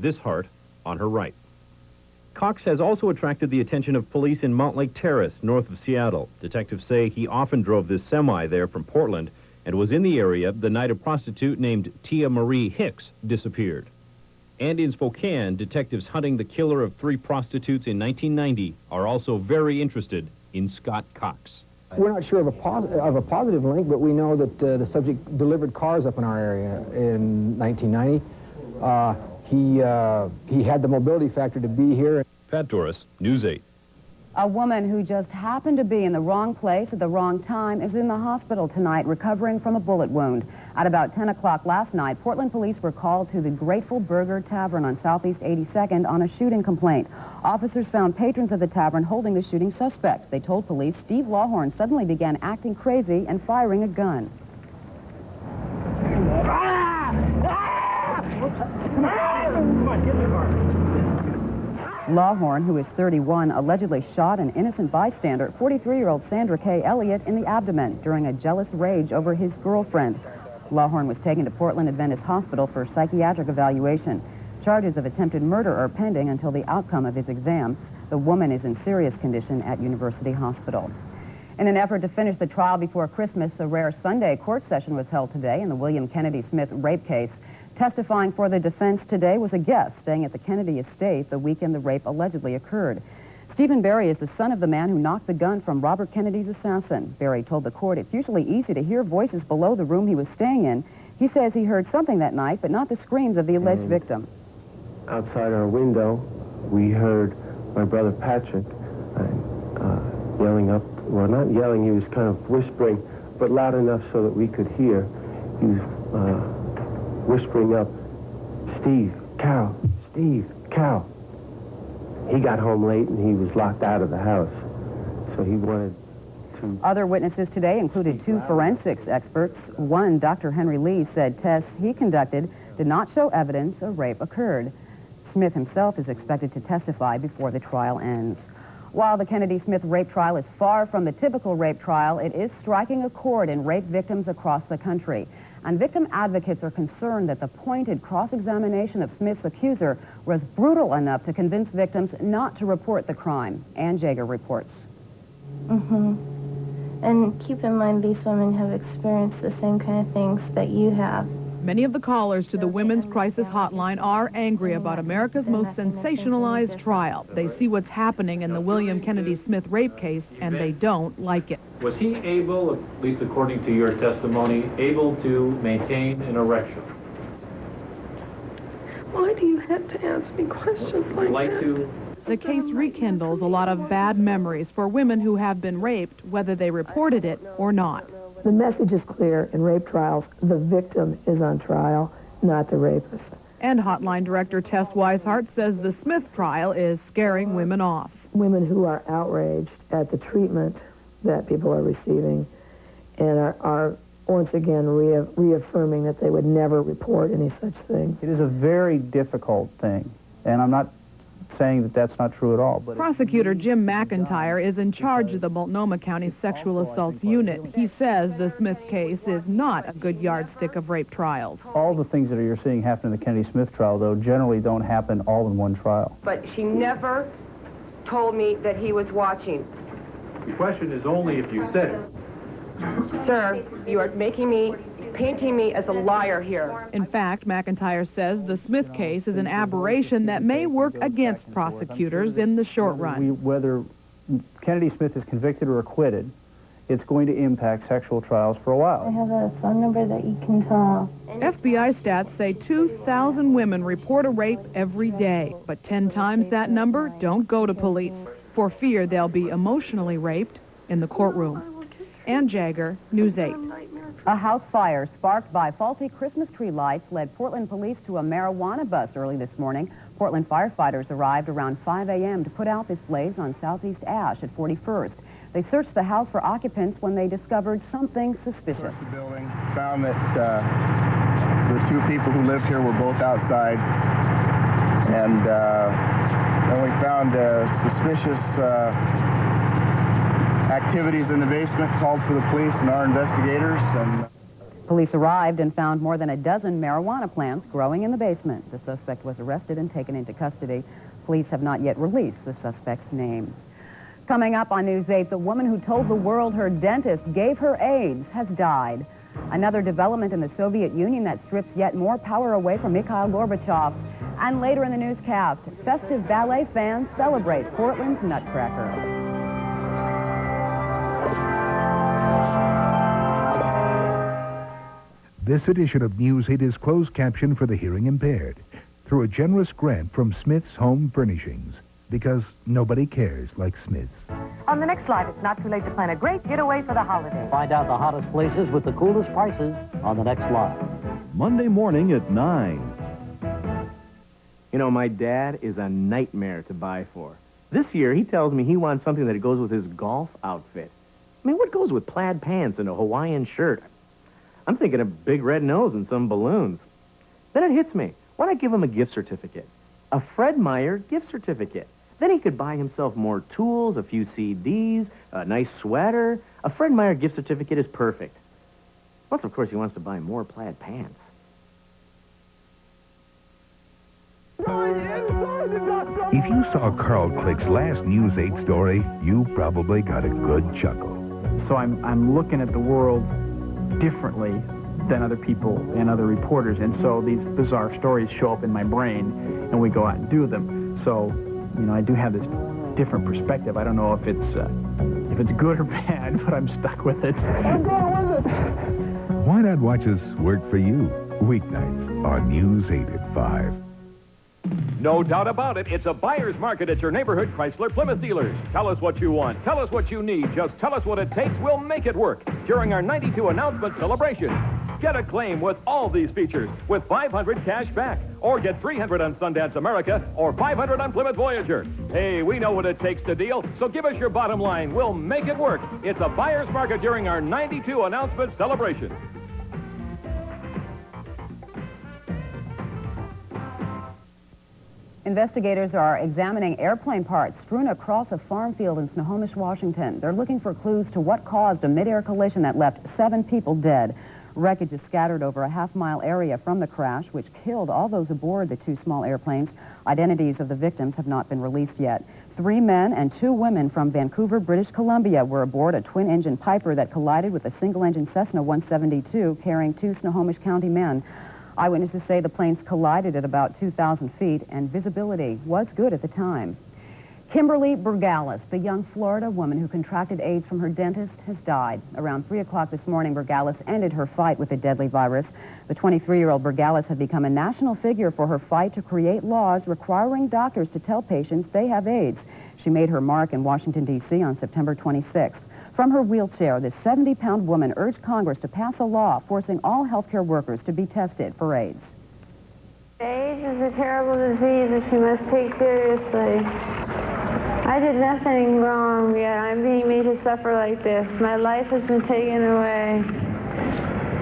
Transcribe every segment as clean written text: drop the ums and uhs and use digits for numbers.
this heart on her right. Cox has also attracted the attention of police in Montlake Terrace, north of Seattle. Detectives say he often drove this semi there from Portland and was in the area the night a prostitute named Tia Marie Hicks disappeared. And in Spokane, detectives hunting the killer of 3 prostitutes in 1990 are also very interested in Scott Cox. We're not sure of a positive link, but we know that the subject delivered cars up in our area in 1990. He had the mobility factor to be here. Pat Doris, News 8. A woman who just happened to be in the wrong place at the wrong time is in the hospital tonight recovering from a bullet wound. At about 10 o'clock last night, Portland police were called to the Grateful Burger Tavern on Southeast 82nd on a shooting complaint. Officers found patrons of the tavern holding the shooting suspect. They told police Steve Lawhorn suddenly began acting crazy and firing a gun. Lawhorn, who is 31, allegedly shot an innocent bystander, 43-year-old Sandra Kay Elliott, in the abdomen during a jealous rage over his girlfriend. Lawhorn was taken to Portland Adventist Hospital for psychiatric evaluation. Charges of attempted murder are pending until the outcome of his exam. The woman is in serious condition at University Hospital. In an effort to finish the trial before Christmas, a rare Sunday court session was held today in the William Kennedy Smith rape case. Testifying for the defense today was a guest staying at the Kennedy estate the weekend the rape allegedly occurred. Stephen Berry is the son of the man who knocked the gun from Robert Kennedy's assassin. Berry told the court it's usually easy to hear voices below the room he was staying in. He says he heard something that night, but not the screams of the alleged victim. Outside our window, we heard my brother Patrick yelling up, well, not yelling, he was kind of whispering, but loud enough so that we could hear. He was whispering up, Steve, Carol, Steve, Carol. He got home late and he was locked out of the house, so he wanted to... Other witnesses today included 2 forensics experts. One, Dr. Henry Lee, said tests he conducted did not show evidence a rape occurred. Smith himself is expected to testify before the trial ends. While the Kennedy-Smith rape trial is far from the typical rape trial, it is striking a chord in rape victims across the country. And victim advocates are concerned that the pointed cross-examination of Smith's accuser was brutal enough to convince victims not to report the crime. Ann Jaeger reports. And keep in mind, these women have experienced the same kind of things that you have. Many of the callers to the Women's Crisis Hotline are angry about America's most sensationalized trial. They see what's happening in the William Kennedy Smith rape case, and they don't like it. Was he able, at least according to your testimony, able to maintain an erection? Why do you have to ask me questions like that? The case rekindles a lot of bad memories for women who have been raped, whether they reported it or not. The message is clear in rape trials. The victim is on trial, not the rapist. And Hotline Director Tess Weishart says the Smith trial is scaring women off. Women who are outraged at the treatment that people are receiving and are once again reaffirming that they would never report any such thing. It is a very difficult thing, and I'm not saying that that's not true at all. But Prosecutor Jim McIntyre is in charge of the Multnomah County Sexual Assaults Unit. He says the Smith case is not a good yardstick of rape trials. All the things that you're seeing happen in the Kennedy Smith trial, though, generally don't happen all in one trial. But she never told me that he was watching. The question is only if you said it. Sir, you are painting me as a liar here. In fact, McIntyre says the Smith case is an aberration that may work against prosecutors in the short run. Whether Kennedy Smith is convicted or acquitted, it's going to impact sexual trials for a while. I have a phone number that you can call. FBI stats say 2,000 women report a rape every day, but 10 times that number don't go to police for fear they'll be emotionally raped in the courtroom. Ann Jaeger, News 8. A house fire sparked by faulty Christmas tree lights led Portland police to a marijuana bust early this morning. Portland firefighters arrived around 5 a.m. to put out this blaze on Southeast Ash at 41st. They searched the house for occupants when they discovered something suspicious. Searched the building, found that the 2 people who lived here were both outside, and when we found suspicious activities in the basement, called for the police and our investigators. And Police arrived and found more than a dozen marijuana plants growing in the basement. The suspect was arrested and taken into custody. Police have not yet released the suspect's name. Coming up on News 8, the woman who told the world her dentist gave her AIDS has died. Another development in the Soviet Union that strips yet more power away from Mikhail Gorbachev. And later in the newscast, festive ballet fans celebrate Portland's Nutcracker. This edition of News 8 is closed caption for the hearing impaired through a generous grant from Smith's Home Furnishings, because nobody cares like Smith's. On the next slide, it's not too late to plan a great getaway for the holiday. Find out the hottest places with the coolest prices on the next slide. Monday morning at 9. You know, my dad is a nightmare to buy for. This year, he tells me he wants something that goes with his golf outfit. I mean, what goes with plaid pants and a Hawaiian shirt? I'm thinking a big red nose and some balloons. Then it hits me. Why not give him a gift certificate? A Fred Meyer gift certificate. Then he could buy himself more tools, a few CDs, a nice sweater. A Fred Meyer gift certificate is perfect. Plus, of course, he wants to buy more plaid pants. If you saw Carl Click's last News 8 story, you probably got a good chuckle. So I'm looking at the world differently than other people and other reporters, and so these bizarre stories show up in my brain, and we go out and do them. So, you know, I do have this different perspective. I don't know if it's good or bad, but I'm stuck with it. I'm going with it. Why not watch us work for you? Weeknights on News 8 at 5. No doubt about it, it's a buyer's market at your neighborhood Chrysler Plymouth dealers. Tell us what you want. Tell us what you need. Just tell us what it takes. We'll make it work during our 92 announcement celebration. Get a claim with all these features with 500 cash back. Or get 300 on Sundance America or 500 on Plymouth Voyager. Hey, we know what it takes to deal, so give us your bottom line. We'll make it work. It's a buyer's market during our 92 announcement celebration. Investigators are examining airplane parts strewn across a farm field in Snohomish, Washington. They're looking for clues to what caused a mid-air collision that left 7 people dead. Wreckage is scattered over a half-mile area from the crash, which killed all those aboard the 2 small airplanes. Identities of the victims have not been released yet. 3 men and 2 women from Vancouver, British Columbia were aboard a twin-engine Piper that collided with a single-engine Cessna 172 carrying 2 Snohomish County men. Eyewitnesses say the planes collided at about 2,000 feet, and visibility was good at the time. Kimberly Burgalis, the young Florida woman who contracted AIDS from her dentist, has died. Around 3 o'clock this morning, Burgalis ended her fight with the deadly virus. The 23-year-old Burgalis had become a national figure for her fight to create laws requiring doctors to tell patients they have AIDS. She made her mark in Washington, D.C. on September 26th. From her wheelchair, this 70-pound woman urged Congress to pass a law forcing all healthcare workers to be tested for AIDS. AIDS is a terrible disease that you must take seriously. I did nothing wrong, yet I'm being made to suffer like this. My life has been taken away.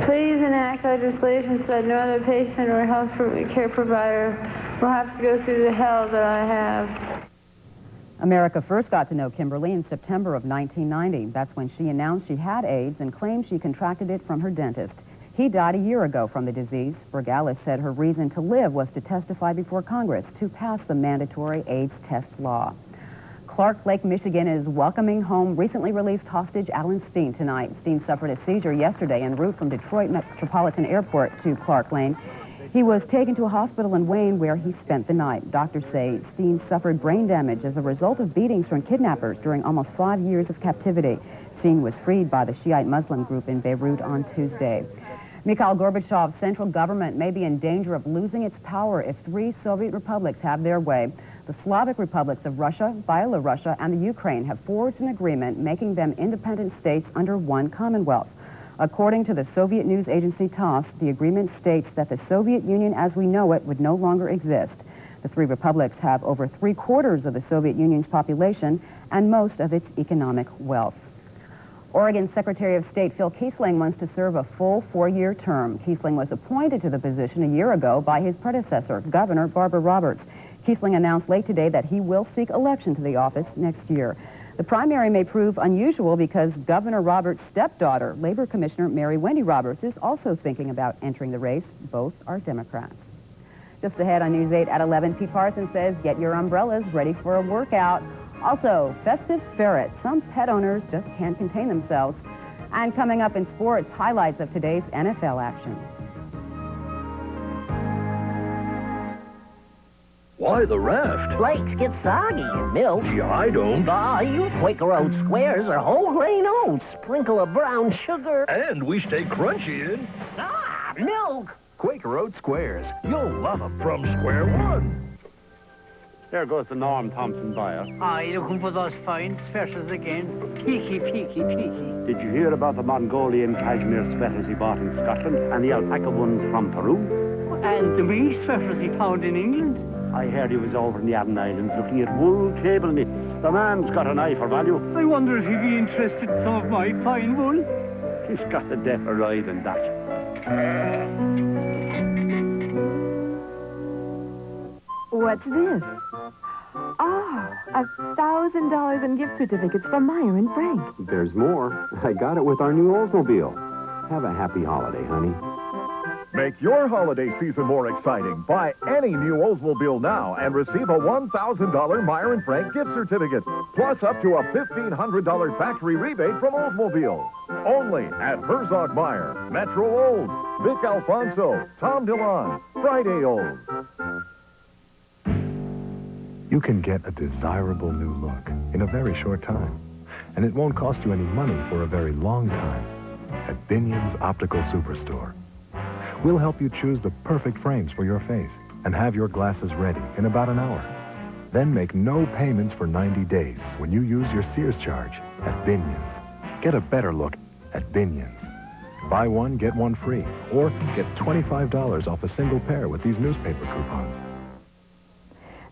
Please enact legislation so that no other patient or health care provider will have to go through the hell that I have. America first got to know Kimberly in September of 1990. That's when she announced she had AIDS and claimed she contracted it from her dentist. He died a year ago from the disease. Burgalis said her reason to live was to testify before Congress to pass the mandatory AIDS test law. Clark Lake, Michigan is welcoming home recently released hostage Alan Steen tonight. Steen suffered a seizure yesterday en route from Detroit Metropolitan Airport to Clark Lane. He was taken to a hospital in Wayne where he spent the night. Doctors say Steen suffered brain damage as a result of beatings from kidnappers during almost 5 years of captivity. Steen was freed by the Shiite Muslim group in Beirut on Tuesday. Mikhail Gorbachev's central government may be in danger of losing its power if 3 Soviet republics have their way. The Slavic republics of Russia, Belarus, and the Ukraine have forged an agreement making them independent states under one Commonwealth. According to the Soviet news agency TASS, the agreement states that the Soviet Union as we know it would no longer exist. The 3 republics have over 3/4 of the Soviet Union's population and most of its economic wealth. Oregon Secretary of State Phil Kiesling wants to serve a full 4-year term. Kiesling was appointed to the position a year ago by his predecessor, Governor Barbara Roberts. Kiesling announced late today that he will seek election to the office next year. The primary may prove unusual because Governor Roberts' stepdaughter, Labor Commissioner Mary Wendy Roberts, is also thinking about entering the race. Both are Democrats. Just ahead on News 8 at 11, Pete Parsons says, get your umbrellas ready for a workout. Also, festive ferrets. Some pet owners just can't contain themselves. And coming up in sports, highlights of today's NFL action. Why the raft? Flakes get soggy and milk. Gee, I don't. You Quaker Oat squares are whole grain oats. Sprinkle of brown sugar. And we stay crunchy in... Milk. Quaker Oat squares. You'll love them from square one. There goes the Norm Thompson buyer. You looking for those fine specials again? Peaky, peaky, peaky. Did you hear about the Mongolian cashmere sweaters he bought in Scotland and the alpaca ones from Peru? And the wee sweaters he found in England? I heard he was over in the Aran Islands looking at wool cable knits. The man's got an eye for value. I wonder if he'd be interested in some of my fine wool. He's got a deafer eye than that. What's this? Oh, $1,000 in gift certificates from Meyer and Frank. There's more. I got it with our new Oldsmobile. Have a happy holiday, honey. Make your holiday season more exciting. Buy any new Oldsmobile now and receive a $1,000 Meyer & Frank gift certificate, plus up to a $1,500 factory rebate from Oldsmobile. Only at Herzog Meyer, Metro Olds, Vic Alfonso, Tom Dillon, Friday Olds. You can get a desirable new look in a very short time, and it won't cost you any money for a very long time at Binion's Optical Superstore. We'll help you choose the perfect frames for your face and have your glasses ready in about an hour. Then make no payments for 90 days when you use your Sears charge at Binion's. Get a better look at Binion's. Buy one, get one free, or get $25 off a single pair with these newspaper coupons.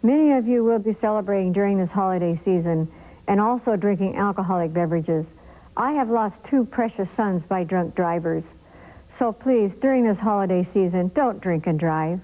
Many of you will be celebrating during this holiday season and also drinking alcoholic beverages. I have lost 2 precious sons by drunk drivers. So please, during this holiday season, don't drink and drive.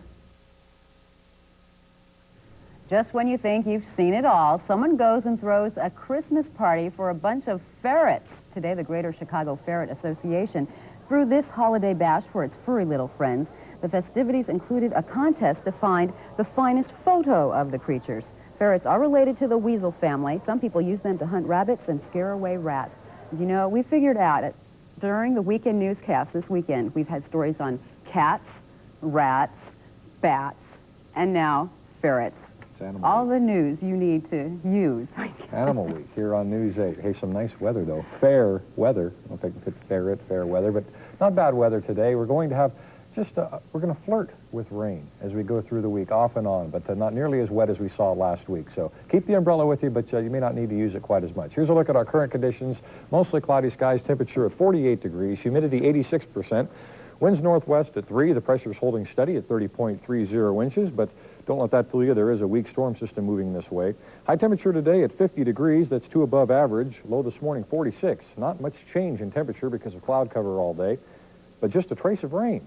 Just when you think you've seen it all, someone goes and throws a Christmas party for a bunch of ferrets. Today, the Greater Chicago Ferret Association threw this holiday bash for its furry little friends. The festivities included a contest to find the finest photo of the creatures. Ferrets are related to the weasel family. Some people use them to hunt rabbits and scare away rats. You know, we figured out during the weekend newscast this weekend, we've had stories on cats, rats, bats, and now ferrets. All the news you need to use. Animal Week here on News 8. Hey, some nice weather, though. Fair weather. I don't know if I can fit ferret, fair weather, but not bad weather today. We're going to have we're going to flirt with rain as we go through the week, off and on, but not nearly as wet as we saw last week. So keep the umbrella with you, but you may not need to use it quite as much. Here's a look at our current conditions. Mostly cloudy skies, temperature at 48 degrees, humidity 86%. Winds northwest at 3. The pressure is holding steady at 30.30 inches, but don't let that fool you. There is a weak storm system moving this way. High temperature today at 50 degrees. That's 2 above average. Low this morning, 46. Not much change in temperature because of cloud cover all day, but just a trace of rain.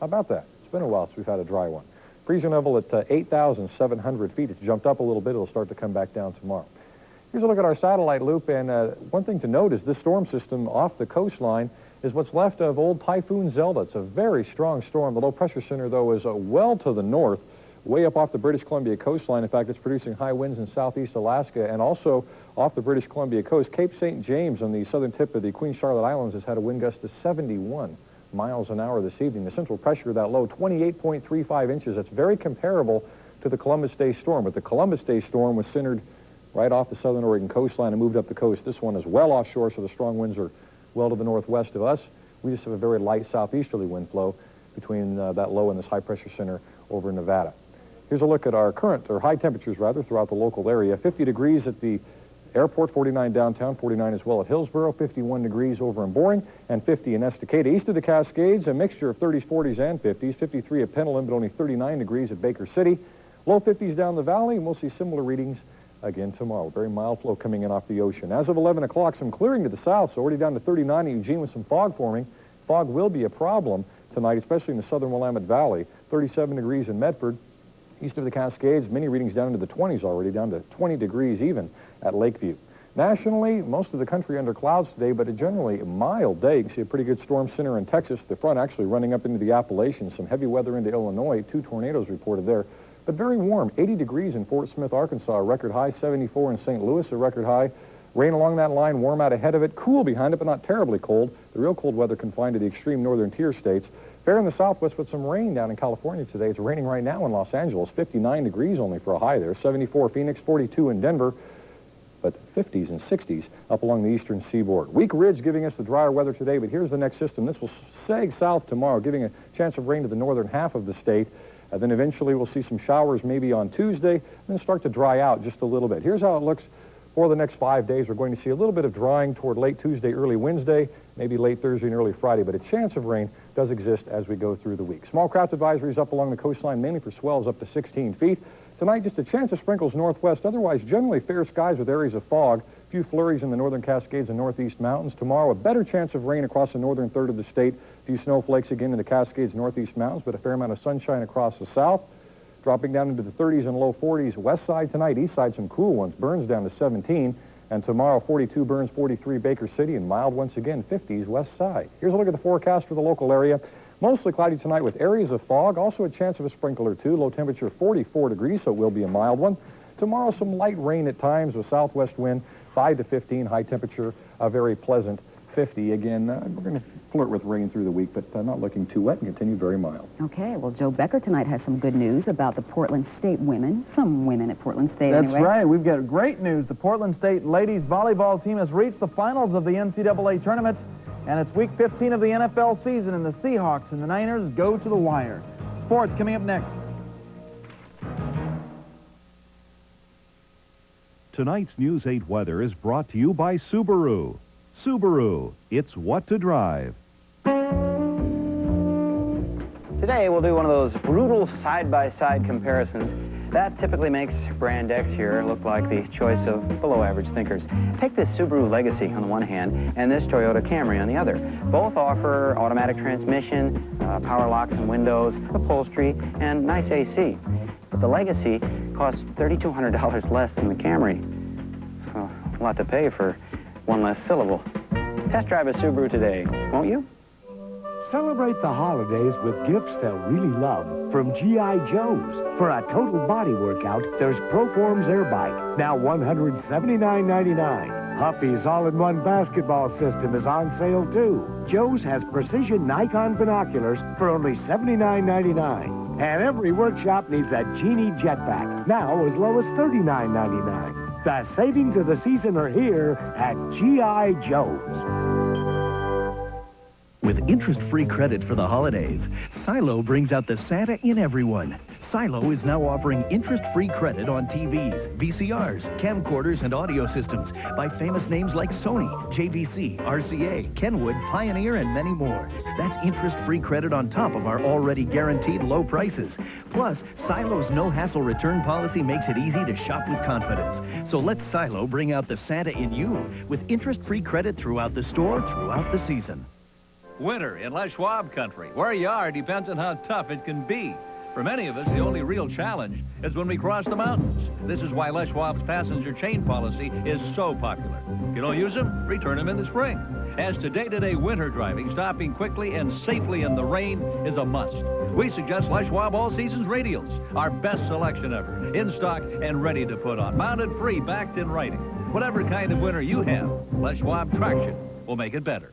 How about that? It's been a while since we've had a dry one. Freezing level at 8,700 feet. It's jumped up a little bit. It'll start to come back down tomorrow. Here's a look at our satellite loop, and one thing to note is this storm system off the coastline is what's left of old Typhoon Zelda. It's a very strong storm. The low pressure center, though, is well to the north, way up off the British Columbia coastline. In fact, it's producing high winds in southeast Alaska and also off the British Columbia coast. Cape St. James on the southern tip of the Queen Charlotte Islands has had a wind gust to 71 miles an hour this evening. The central pressure of that low, 28.35 inches. That's very comparable to the Columbus Day storm, but the Columbus Day storm was centered right off the southern Oregon coastline and moved up the coast. This one is well offshore, so the strong winds are well to the northwest of us. We just have a very light southeasterly wind flow between that low and this high pressure center over in Nevada. Here's a look at our current, or high temperatures rather, throughout the local area. 50 degrees at the airport, 49 downtown, 49 as well at Hillsboro, 51 degrees over in Boring, and 50 in Estacada. East of the Cascades, a mixture of 30s, 40s, and 50s. 53 at Pendleton, but only 39 degrees at Baker City. Low 50s down the valley, and we'll see similar readings again tomorrow. Very mild flow coming in off the ocean. As of 11 o'clock, some clearing to the south, so already down to 39 in Eugene with some fog forming. Fog will be a problem tonight, especially in the southern Willamette Valley. 37 degrees in Medford. East of the Cascades, many readings down into the 20s already, down to 20 degrees even at Lakeview. Nationally, most of the country under clouds today, but a generally mild day. You can see a pretty good storm center in Texas. The front actually running up into the Appalachians. Some heavy weather into Illinois. 2 tornadoes reported there. But very warm. 80 degrees in Fort Smith, Arkansas. A record high. 74 in St. Louis. A record high. Rain along that line. Warm out ahead of it. Cool behind it, but not terribly cold. The real cold weather confined to the extreme northern tier states. Fair in the southwest with some rain down in California today. It's raining right now in Los Angeles. 59 degrees only for a high there. 74 Phoenix. 42 in Denver. But 50s and 60s up along the eastern seaboard. Weak ridge giving us the drier weather today, but here's the next system. This will sag south tomorrow, giving a chance of rain to the northern half of the state. Then eventually we'll see some showers maybe on Tuesday, and then start to dry out just a little bit. Here's how it looks for the next 5 days. We're going to see a little bit of drying toward late Tuesday, early Wednesday, maybe late Thursday and early Friday, but a chance of rain does exist as we go through the week. Small craft advisories up along the coastline, mainly for swells up to 16 feet. Tonight, just a chance of sprinkles northwest. Otherwise, generally fair skies with areas of fog. A few flurries in the northern Cascades and northeast mountains. Tomorrow, a better chance of rain across the northern third of the state. A few snowflakes again in the Cascades, northeast mountains, but a fair amount of sunshine across the south. Dropping down into the 30s and low 40s west side tonight. East side, some cool ones. Burns down to 17. And tomorrow, 42 Burns, 43 Baker City, and mild once again, 50s west side. Here's a look at the forecast for the local area. Mostly cloudy tonight with areas of fog. Also a chance of a sprinkle or two. Low temperature 44 degrees, so it will be a mild one. Tomorrow, some light rain at times with southwest wind, 5 to 15. High temperature, a very pleasant 50. Again, we're going to flirt with rain through the week, but not looking too wet and continue very mild. Okay, well, Joe Becker tonight has some good news about the Portland State women. Some women at Portland State, That's anyway. right. We've got great news. The Portland State ladies volleyball team has reached the finals of the NCAA tournament. And it's week 15 of the NFL season, and the Seahawks and the Niners go to the wire. Sports coming up next. Tonight's News 8 weather is brought to you by Subaru. Subaru, it's what to drive. Today we'll do one of those brutal side-by-side comparisons. That typically makes Brand X here look like the choice of below-average thinkers. Take this Subaru Legacy on the one hand and this Toyota Camry on the other. Both offer automatic transmission, power locks and windows, upholstery, and nice AC. But the Legacy costs $3,200 less than the Camry. So a lot to pay for one less syllable. Test drive a Subaru today, won't you? Celebrate the holidays with gifts they'll really love from G.I. Joe's. For a total body workout, there's Proform's Air Bike, now $179.99. Huffy's all-in-one basketball system is on sale, too. Joe's has precision Nikon binoculars for only $79.99. And every workshop needs a Genie jetpack, now as low as $39.99. The savings of the season are here at G.I. Joe's. With interest-free credit for the holidays, Silo brings out the Santa in everyone. Silo is now offering interest-free credit on TVs, VCRs, camcorders, and audio systems by famous names like Sony, JVC, RCA, Kenwood, Pioneer, and many more. That's interest-free credit on top of our already guaranteed low prices. Plus, Silo's no-hassle return policy makes it easy to shop with confidence. So let Silo bring out the Santa in you with interest-free credit throughout the store, throughout the season. Winter in Les Schwab country. Where you are depends on how tough it can be. For many of us, the only real challenge is when we cross the mountains. This is why Les Schwab's passenger chain policy is so popular. If you don't use them, return them in the spring. As to day-to-day winter driving, stopping quickly and safely in the rain is a must. We suggest Les Schwab All Seasons radials, our best selection ever, in stock and ready to put on. Mounted free, backed in writing. Whatever kind of winter you have, Les Schwab Traction will make it better.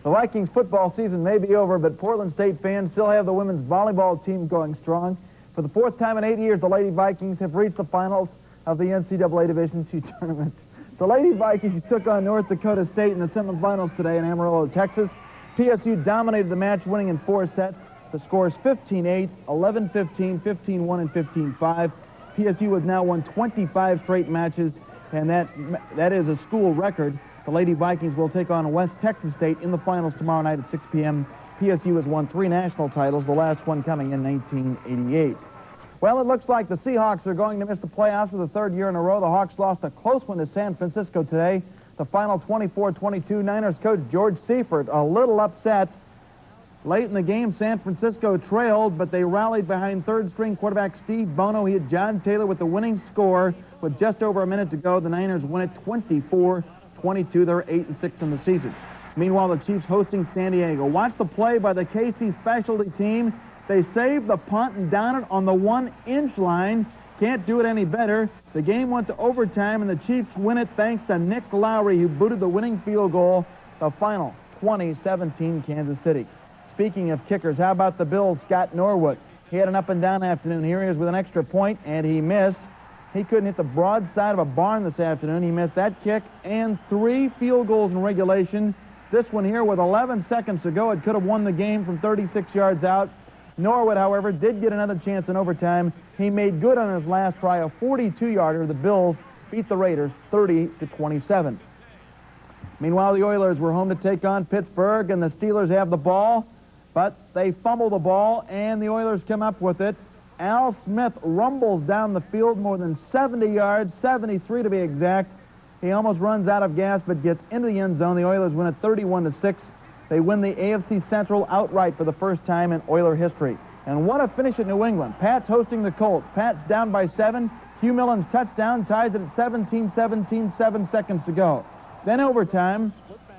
The Vikings football season may be over, but Portland State fans still have the women's volleyball team going strong. For the 4th time in 8 years, the Lady Vikings have reached the finals of the NCAA Division II tournament. The Lady Vikings took on North Dakota State in the semifinals today in Amarillo, Texas. PSU dominated the match, winning in 4 sets. The scores 15-8, 11-15, 15-1, and 15-5. PSU has now won 25 straight matches, and that is a school record. The Lady Vikings will take on West Texas State in the finals tomorrow night at 6 p.m. PSU has won 3 national titles, the last one coming in 1988. Well, it looks like the Seahawks are going to miss the playoffs for the 3rd year in a row. The Hawks lost a close one to San Francisco today. The final 24-22. Niners coach George Seifert a little upset. Late in the game, San Francisco trailed, but they rallied behind third-string quarterback Steve Bono. He hit John Taylor with the winning score with just over a minute to go. The Niners win it 24-22. They're 8-6 in the season. Meanwhile, the Chiefs hosting San Diego. Watch the play by the KC specialty team. They saved the punt and down it on the 1-inch line. Can't do it any better. The game went to overtime, and the Chiefs win it thanks to Nick Lowry, who booted the winning field goal. The final, 20-17 Kansas City. Speaking of kickers, how about the Bills' Scott Norwood? He had an up-and-down afternoon. Here he is with an extra point, and he missed. He couldn't hit the broadside of a barn this afternoon. He missed that kick and 3 field goals in regulation. This one here with 11 seconds to go, it could have won the game from 36 yards out. Norwood, however, did get another chance in overtime. He made good on his last try, a 42-yarder. The Bills beat the Raiders 30-27. Meanwhile, the Oilers were home to take on Pittsburgh, and the Steelers have the ball, but they fumble the ball, and the Oilers come up with it. Al Smith rumbles down the field more than 70 yards, 73 to be exact. He almost runs out of gas, but gets into the end zone. The Oilers win it 31-6. They win the AFC Central outright for the first time in Oiler history. And what a finish at New England. Pats hosting the Colts. Pats down by 7. Hugh Millen's touchdown ties it at 17-17, 7 seconds to go. Then overtime,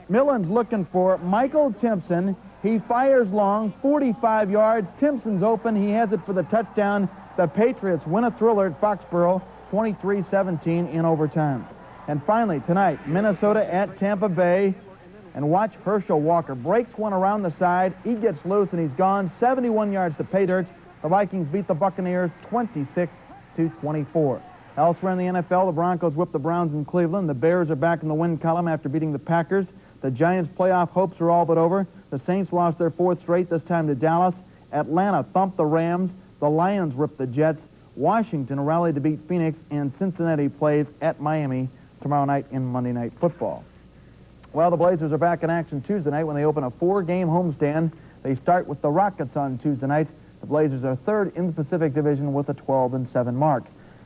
Millen's looking for Michael Timpson. He fires long, 45 yards. Timpson's open. He has it for the touchdown. The Patriots win a thriller at Foxborough, 23-17 in overtime. And finally, tonight, Minnesota at Tampa Bay. And watch Herschel Walker. Breaks one around the side. He gets loose, and he's gone. 71 yards to pay dirt. The Vikings beat the Buccaneers 26-24. Elsewhere in the NFL, the Broncos whipped the Browns in Cleveland. The Bears are back in the win column after beating the Packers. The Giants' playoff hopes are all but over. The Saints lost their 4th straight, this time to Dallas. Atlanta thumped the Rams. The Lions ripped the Jets. Washington rallied to beat Phoenix, and Cincinnati plays at Miami tomorrow night in Monday Night Football. Well, the Blazers are back in action Tuesday night when they open a 4-game homestand. They start with the Rockets on Tuesday night. The Blazers are 3rd in the Pacific Division with a 12-7 mark.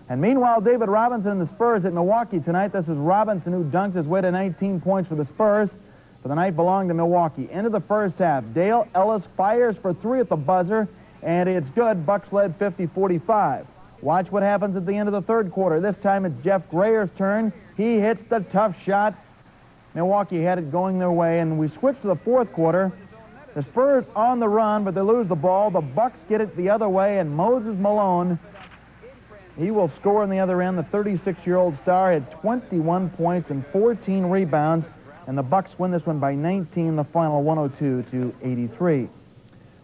And meanwhile, David Robinson and the Spurs at Milwaukee tonight. This is Robinson who dunked his way to 19 points for the Spurs. But the night belonged to Milwaukee. End of the first half. Dale Ellis fires for 3 at the buzzer, and it's good. Bucks led 50-45. Watch what happens at the end of the third quarter. This time it's Jeff Grayer's turn. He hits the tough shot. Milwaukee had it going their way, and we switch to the fourth quarter. The Spurs on the run, but they lose the ball. The Bucks get it the other way, and Moses Malone, he will score on the other end. The 36-year-old star had 21 points and 14 rebounds, and the Bucks win this one by 19, the final 102-83.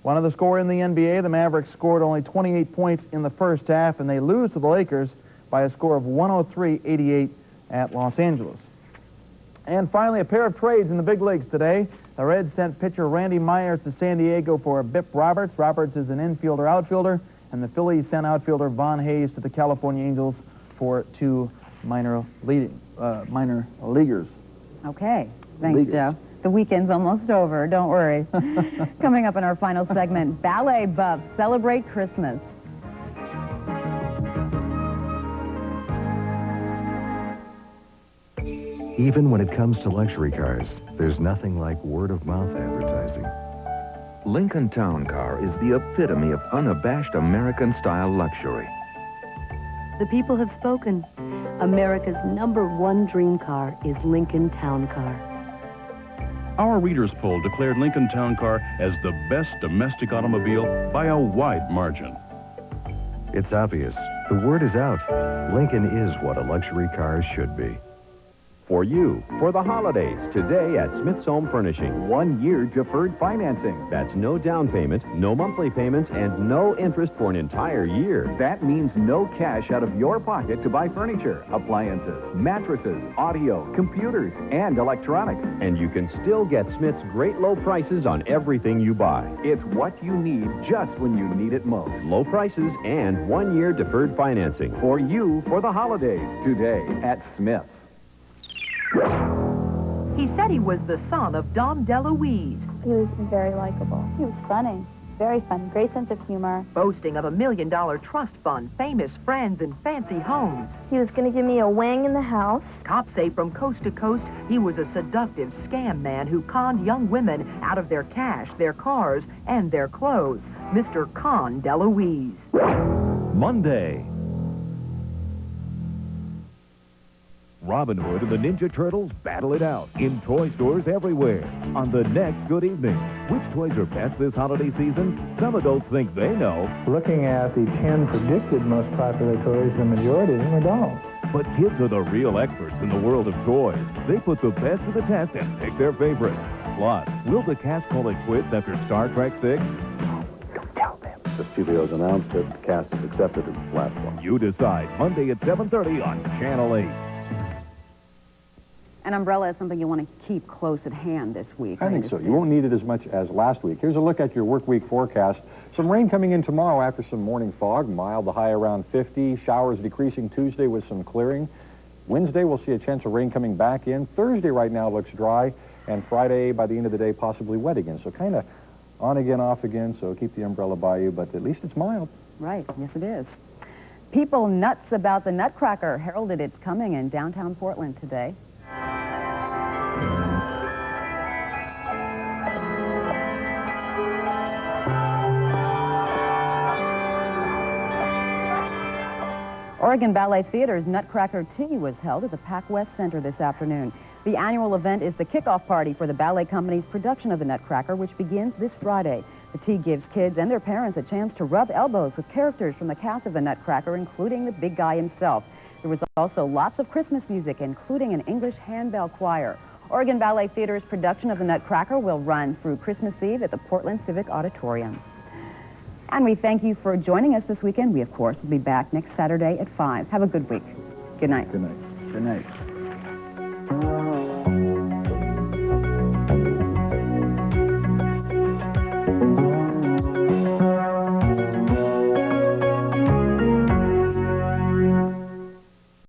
One of the score in the NBA, the Mavericks scored only 28 points in the first half, and they lose to the Lakers by a score of 103-88 at Los Angeles. And finally, a pair of trades in the big leagues today. The Reds sent pitcher Randy Myers to San Diego for Bip Roberts. Roberts is an infielder-outfielder. And the Phillies sent outfielder Von Hayes to the California Angels for 2 minor leaguers. Okay. Thanks, Joe. The weekend's almost over. Don't worry. Coming up in our final segment, ballet buffs celebrate Christmas. Even when it comes to luxury cars, there's nothing like word-of-mouth advertising. Lincoln Town Car is the epitome of unabashed American-style luxury. The people have spoken. America's #1 dream car is Lincoln Town Car. Our readers' poll declared Lincoln Town Car as the best domestic automobile by a wide margin. It's obvious. The word is out. Lincoln is what a luxury car should be. For you, for the holidays, today at Smith's Home Furnishing. 1-year deferred financing. That's no down payment, no monthly payments, and no interest for an entire year. That means no cash out of your pocket to buy furniture, appliances, mattresses, audio, computers, and electronics. And you can still get Smith's great low prices on everything you buy. It's what you need just when you need it most. Low prices and 1-year deferred financing. For you, for the holidays, today at Smith's. He said he was the son of Dom DeLuise. He was very likable. He was funny. very fun, great sense of humor. Boasting of $1 million trust fund, famous friends, and fancy homes. He was going to give me a wang in the house. Cops say from coast to coast, he was a seductive scam man who conned young women out of their cash, their cars, and their clothes. Mr. Con DeLuise. Monday. Robin Hood and the Ninja Turtles battle it out in toy stores everywhere. On the next Good Evening, which toys are best this holiday season? Some adults think they know. Looking at the 10 predicted most popular toys, the majority of them are dolls. But kids are the real experts in the world of toys. They put the best to the test and pick their favorites. Plus, will the cast call it quits after Star Trek 6? The studio's announced that the cast has accepted its last one. You decide. Monday at 7:30 on Channel 8. An umbrella is something you want to keep close at hand this week. I think so. You won't need it as much as last week. Here's a look at your work week forecast. Some rain coming in tomorrow after some morning fog. Mild, the high around 50. Showers decreasing Tuesday with some clearing. Wednesday, we'll see a chance of rain coming back in. Thursday right now looks dry. And Friday, by the end of the day, possibly wet again. So kind of on again, off again. So keep the umbrella by you, but at least it's mild. Right. Yes, it is. People nuts about the Nutcracker heralded its coming in downtown Portland today. Oregon Ballet Theater's Nutcracker Tea was held at the Pac West Center this afternoon. The annual event is the kickoff party for the ballet company's production of the Nutcracker, which begins this Friday. The tea gives kids and their parents a chance to rub elbows with characters from the cast of the Nutcracker, including the big guy himself. There was also lots of Christmas music, including an English handbell choir. Oregon Ballet Theater's production of the Nutcracker will run through Christmas Eve at the Portland Civic Auditorium. And we thank you for joining us this weekend. We, of course, will be back next Saturday at 5. Have a good week. Good night. Good night. Good night.